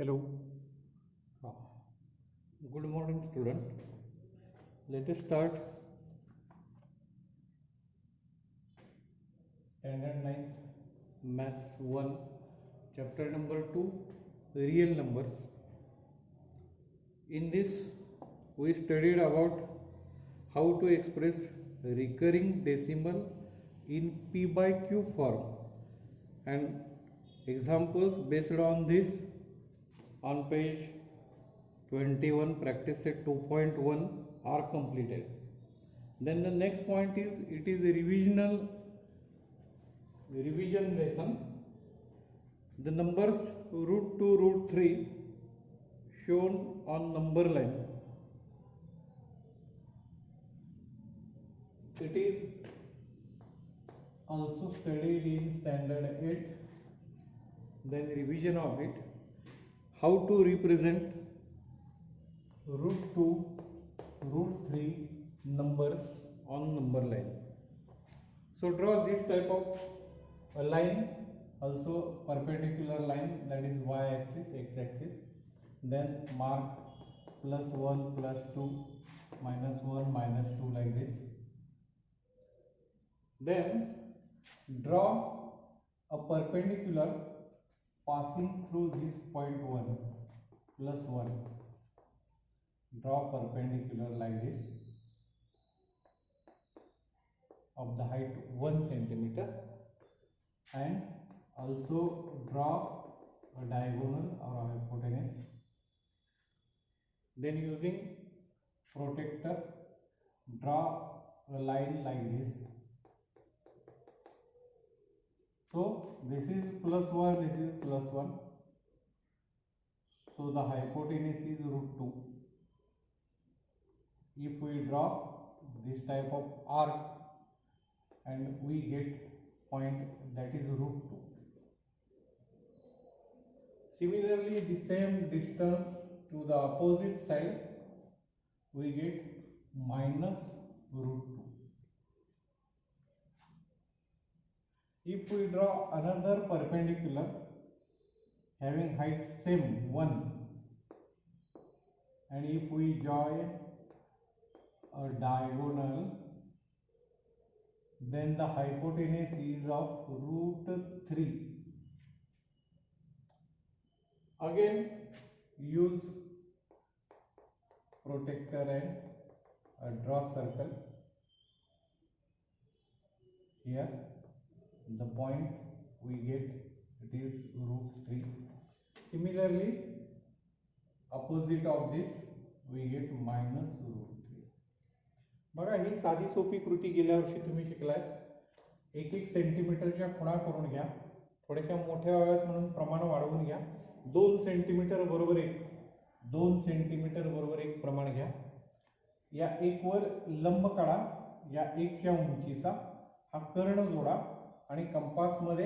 Hello. Uh, Good morning, student. Let us start Standard 9th Maths 1, Chapter number 2, Real Numbers. In this, we studied about how to express recurring decimal in P by Q form, and examples based on this on page 21 practice set 2.1 are completed. Then the next point is it is a revision lesson. The numbers root 2 root 3 shown on number line. It is also studied in standard 8. Then revision of it. How to represent root 2 root 3 numbers on number line. So draw this type of a line, also perpendicular line, that is y axis, x axis. Then mark +1 +2 -1 -2 like this. Then draw a perpendicular passing through this point 1 +1. Draw perpendicular like this of the height 1 centimeter, and also draw a diagonal or a hypotenuse. Then using protractor draw a line like this. So this is +1, this is +1, so the hypotenuse is root 2. If we draw this type of arc and we get point that is root 2. Similarly, the same distance to the opposite side we get minus root 2. If we draw another perpendicular having height same 1, and if we join a diagonal, then the hypotenuse is of root 3. Again use protractor and draw circle. Here the point we get it is root 3. Similarly, opposite of this we get minus root 3. बघा ही साधी सोपी कृती गेल्या वर्षी तुम्ही शिकलाय. 1-1 सेंटीमीटरच्या खुणा करून घ्या. थोड्याशा मोठ्या व्हाव्यात म्हणून प्रमाण वाढवून घ्या. 2 सेंटीमीटर बरोबर 1, 2 सेंटीमीटर बरोबर 1 प्रमाण घ्या. या 1 वर लंब काढा. या 1 च्या उंचीचा हा कर्ण जोडा आणि कंपास मध्ये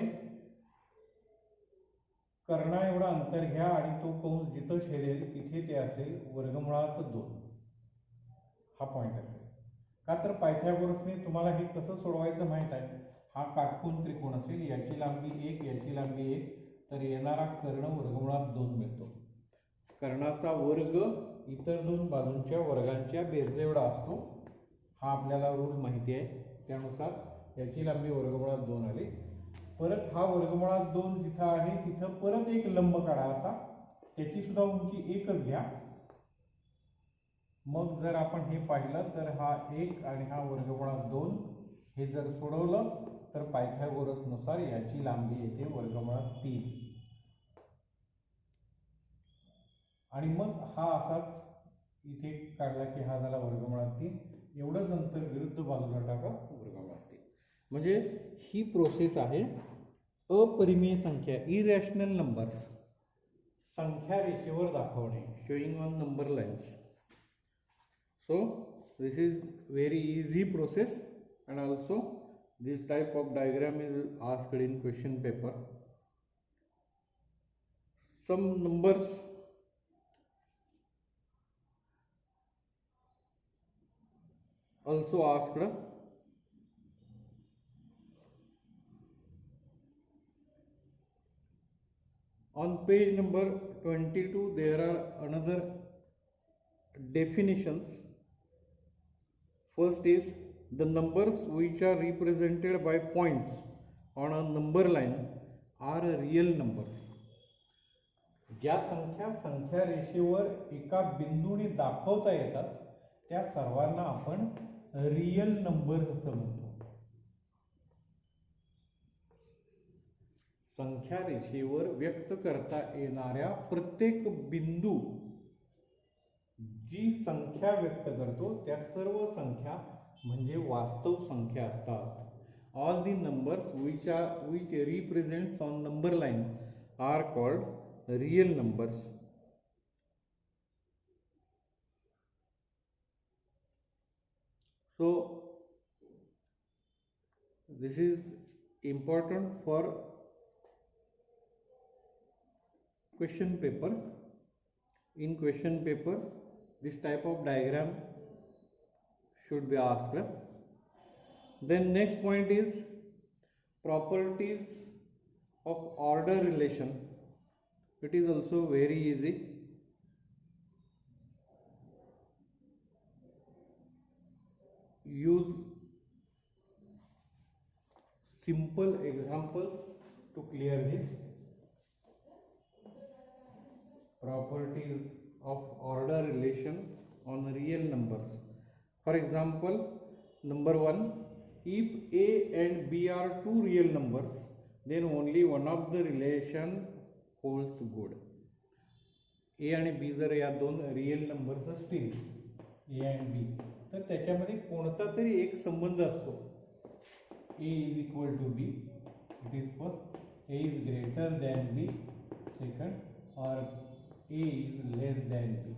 कर्णा एवढा अंतर घ्या आणि तो कंस जिथे छेदेल तिथे ते असेल वर्गमुळात 2. हा पॉइंट असेल. का तर पायथागोरसने तुम्हाला हे कसं सोडवायचं माहित आहे. हा काटकोन त्रिकोण असेल, याची लांबी 1, याची लांबी 1, तर येणारा कर्ण वर्गमुळात 2 मिळतो. कर्णाचा वर्ग इतर दोन बाजूंच्या वर्गांच्या बेरजेएवढा असतो. हा आपल्याला रूल माहिती आहे. त्यानुसार याची लांबी वर्गमुळात 2 आली. परत हा वर्गमुळात 2 जिथं आहे तिथं परत एक लंब काढा असा, त्याची सुद्धा उंची 1च घ्या. मग जर आपण हे पाहिलं तर हा 1 आणि हा वर्गमुळात 2 हे जर सोडवलं तर पायथागोरस नुसार याची लांबी येते वर्गमुळात 3. आणि मग हा असाच इथे काढला की हा झाला वर्गमुळात 3. एवढंच अंतर विरुद्ध बाजूला टाका वर्गमुळात 3. म्हणजे ही प्रोसेस आहे अपरिमेय संख्या, इरॅशनल नंबर्स संख्या रेषेवर दाखवणे, showing on number lines. So this is very easy process, and also this type of diagram is asked in question paper. Some numbers also asked. On page number 22 there are another definitions. First is the numbers which are represented by points on a number line are real numbers. ज्या संख्या संख्या रेषेवर एका बिंदूने दाखवता येतात त्या सर्वांना आपण रियल नंबर्स असं म्हणतो. संख्या रेषेवर व्यक्त करता येणाऱ्या प्रत्येक बिंदू जी संख्या व्यक्त करतो त्या सर्व संख्या म्हणजे वास्तव संख्या असतात. All the numbers which represents on number line are called real numbers. So this is important for question paper. In question paper this type of diagram should be asked. Then next point is properties of order relation. It is also very easy. Use simple examples to clear this. Properties of order relation on real numbers. For example, number 1, if A and B are two real numbers, then only one of the relation holds good. A आणि B जर या दोन real numbers असतील A and B तर त्याच्यामध्ये कोणता तरी एक संबंध असतो. A is equal to B, it is first. A is greater than B, second, or A is less than B,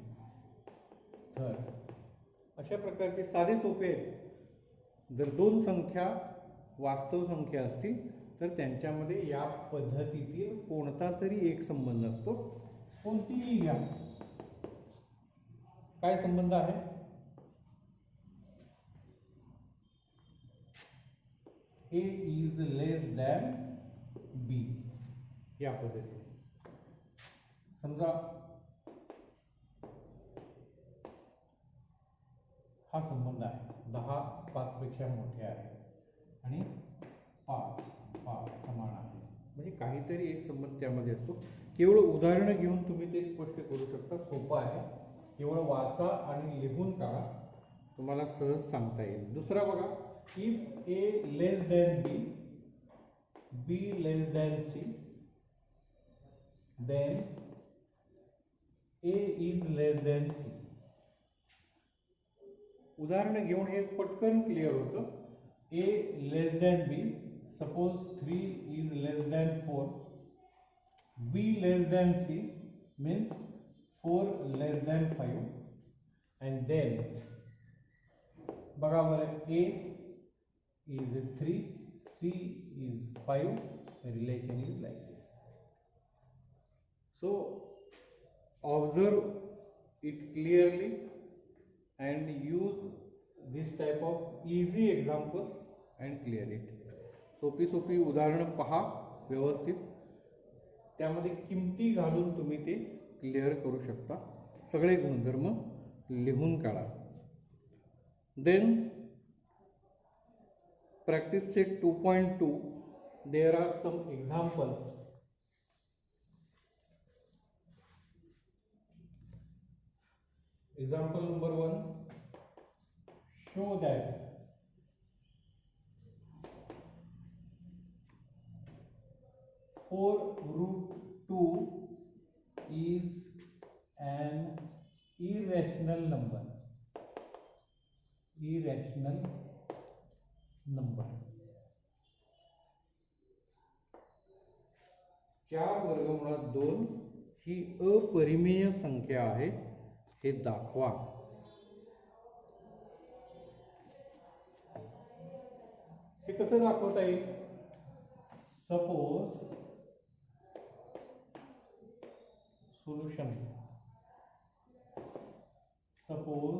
third. अशा प्रकारचे साधे सोपे आहेत. जर दोन संख्या वास्तव संख्या असतील तर त्यांच्यामध्ये या पद्धतीतील कोणता तरी एक संबंध असतो. कोणतीही घ्या. काय संबंध आहे? A is less than B या पद्धतीने. समजा हा संबंध आहे 10 5 पेक्षा मोठे आहे आणि 5 समान आहे. म्हणजे काहीतरी एक संबंध त्यामध्ये असतो. केवळ उदाहरण घेऊन तुम्ही ते स्पष्ट करू शकता. सोपं आहे. केवळ वाचा आणि लिहून काढा, तुम्हाला सहज सांगता येईल. दुसरा बघा, if A less than B, B less than C, then A is less than C. उदाहरण घेऊन हे पटकन क्लिअर होतं. A less than B, suppose 3 is less than 4. B less than C means 4 less than 5. And then बघा बरं, A is 3, C is 5. The relation is like this. So observe it clearly and use this type of easy examples and clear it. सोपी सोपी उदाहरणं पहा व्यवस्थित, त्यामध्ये किमती घालून तुम्ही ते क्लिअर करू शकता. सगळे गुणधर्म लिहून काढा. Then practice set 2.2. there are some examples. Example number 1, show that four root 2 is an irrational number. Irrational number. 4 वर्गमुळात 2 ही अपरिमेय संख्या आहे हे दाखवा. हे कसं दाखवता येईल? Suppose solution, suppose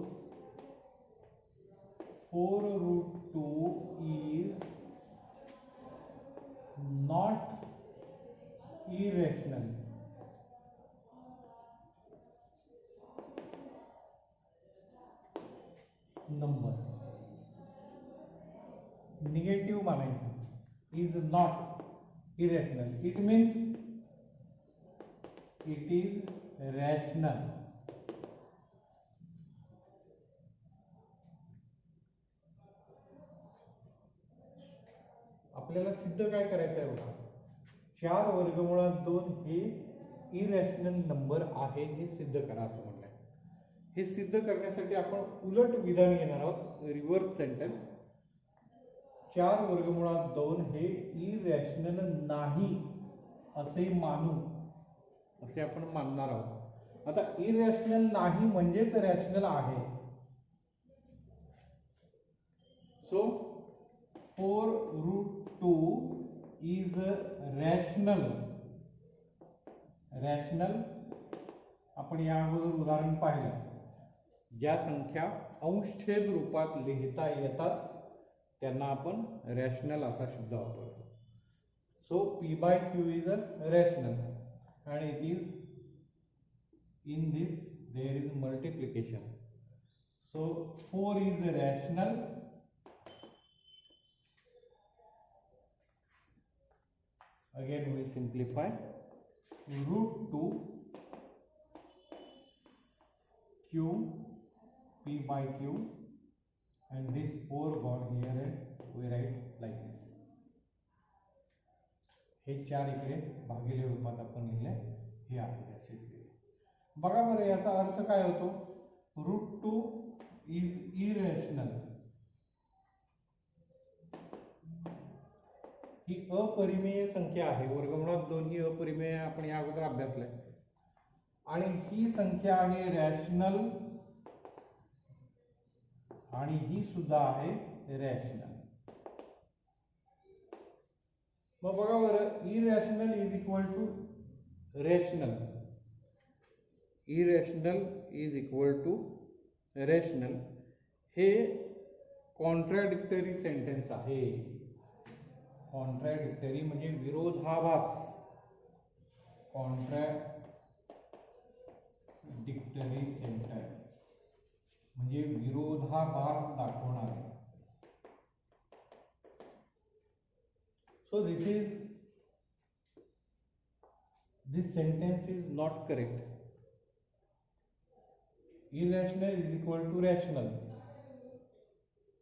4 root 2 is not irrational. Number. Negative मानायचं. Is not irrational. It means it is rational. आपल्याला सिद्ध काय करायचं आहे बघा. 4 वर्गमुळात 2 हे इरॅशनल नंबर आहे हे सिद्ध करा असं म्हटलंय. हे सिद्ध करण्यासाठी आपण उलट विधान घेणार आहोत. Reverse sentence. 4 वर्गमुळात 2 हे इरॅशनल नाही असे मानू, असे आपण मानणार आहोत. आता इरॅशनल नाही म्हणजेच रॅशनल आहे. So 4√2 is rational. रॅशनल आपण या अगोदर उदाहरण पाहिलं. ज्या संख्या अंशछेद रूपात लिहिता येतात त्यांना आपण रॅशनल असा शब्द वापरतो. So p/q is a rational and it is in this there is multiplication. So 4 is rational. Again we simplify. √2 q p/q and this 4 got here and we write like this. हे 4 इकडे भागिले रूपात आपण लिहिले हे आहे असेच लिहिले. बघा बरं याचा अर्थ काय होतो. √2 इज इरॅशनल. ही अपरिमेय संख्या आहे. वर्गमुळात 2 ही अपरिमेय आपण या अगोदर अभ्यासलंय. आणि ही संख्या आहे रॅशनल आणि ही सुद्धा आहे रॅशनल. मग बघा बरं irrational is equal to rational. Irrational is equal to rational हे कॉन्ट्राडिक्टरी सेंटेन्स आहे. कॉन्ट्राडिक्टरी म्हणजे विरोधाभास. कॉन्ट्राडिक्टरी सेंटेन्स म्हणजे विरोधाभास दाखवणारे. So this sentence is not correct. Irrational is equal to rational.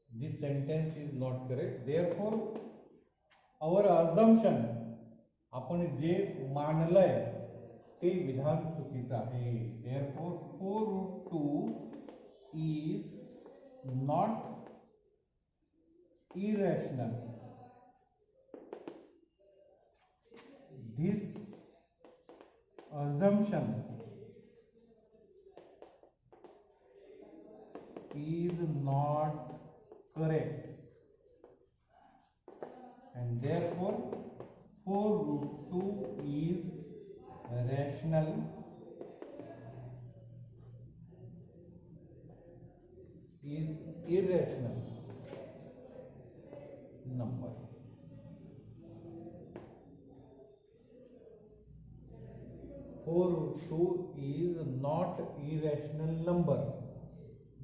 This sentence is not correct. Therefore, our assumption, आपण जे मानलंय ते विधान चुकीचं आहे. Therefore, 4√2 is not irrational. This assumption is not correct and therefore 4√2 is rational irrational number. 4√2 is not irrational number.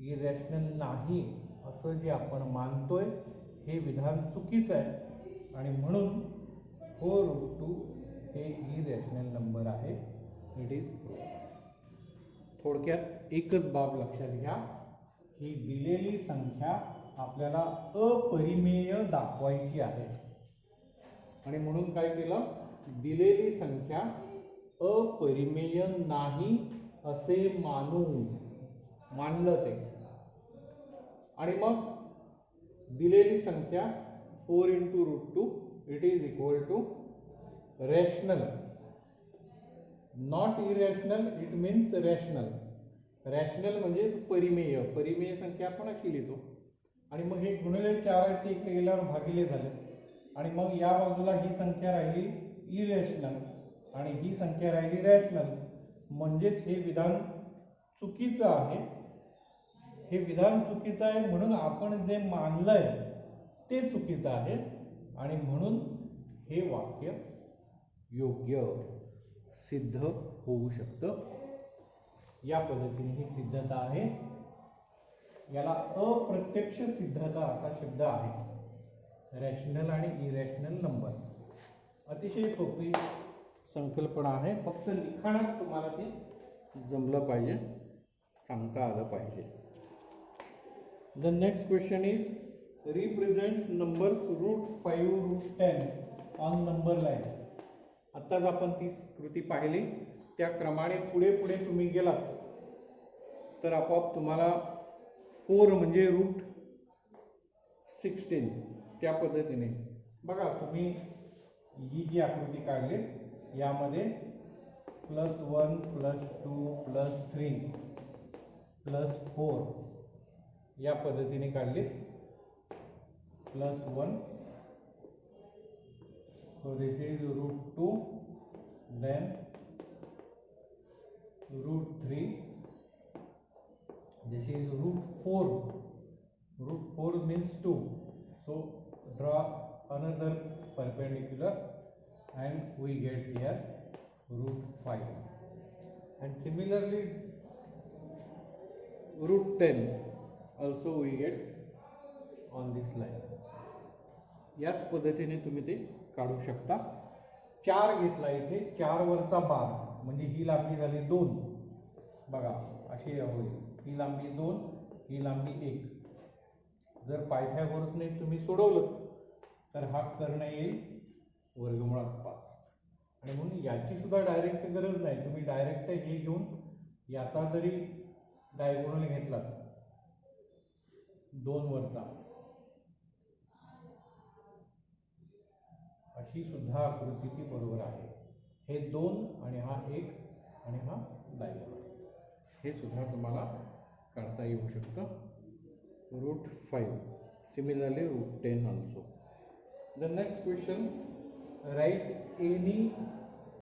irrational नाही असं जे आपण मानतोय हे विधान चुकीचं आहे आणि म्हणून 4√2 हे irrational नंबर आहे. It is proved. थोडक्यात एकच बाब लक्षात घ्या. ही दिलेली संख्या आपल्याला अपरिमेय दाखवायची आहे आणि म्हणून काय केलं. दिलेली संख्या अपरिमेय नाही असे मानलं ते. आणि मग दिलेली संख्या 4 × √2 it is equal to rational. Not irrational. It means rational. Rational म्हणजेच परिमेय. परिमेय संख्या आपण अशी लिहितो आणि मग हे गुणिले 4 आहे ते इकडे गेल्यावर भागिले झाले आणि मग या बाजूला ही संख्या राहिली इरॅशनल आणि ही संख्या राहिली रॅशनल. म्हणजेच हे विधान चुकीचं आहे. हे विधान चुकीचं आहे म्हणून आपण जे मानलंय ते चुकीचं आहे आणि म्हणून हे वाक्य योग्य सिद्ध होऊ शकतं. या पद्धतीने ही सिद्धता आहे. याला अप्रत्यक्ष सिद्धता असा शब्द आहे. रॅशनल आणि इरॅशनल नंबर अतिशय सोपी संकल्पना आहे. फक्त लिखाणात तुम्हाला ते जमलं पाहिजे, सांगता आलं पाहिजे. The next question is represents numbers √5 √10 on number line. आत्ताच आपण ती कृती पाहिली. त्या क्रमाने पुढे पुढे तुम्ही गेलात तर आपोआप तुम्हाला 4 म्हणजे √16 त्या पद्धतीने बघा. तुम्ही ही जी आकृती काढली यामध्ये +1 +2 +3 +4 या पद्धतीने काढली. +1 so this is √2, then √3, this is √4. √4 means 2, so draw another perpendicular and we get here √5, and similarly √10 also we get on this line. याच पद्धतीने तुम्ही ते काढू शकता. 4 घेतला इथे, 4 वरचा बार म्हणजे ही लांबी झाली 2. बघा अशी होईल. ही लांबी 2, ही लांबी 1. जर पायथागोरसने तुम्ही सोडवलं तर हा कर्ण येईल √5. आणि म्हणून याची सुद्धा डायरेक्ट गरज नाही. तुम्ही डायरेक्ट हे घेऊन याचा जरी डायगोनल घेतलात 2 वरचा, अशी सुद्धा आकृती ती बरोबर आहे. हे 2 आणि हा 1 आणि हा डायगोनल हे सुद्धा तुम्हाला काढता येऊ शकतं. √5 similarly √10 also. The next question, write any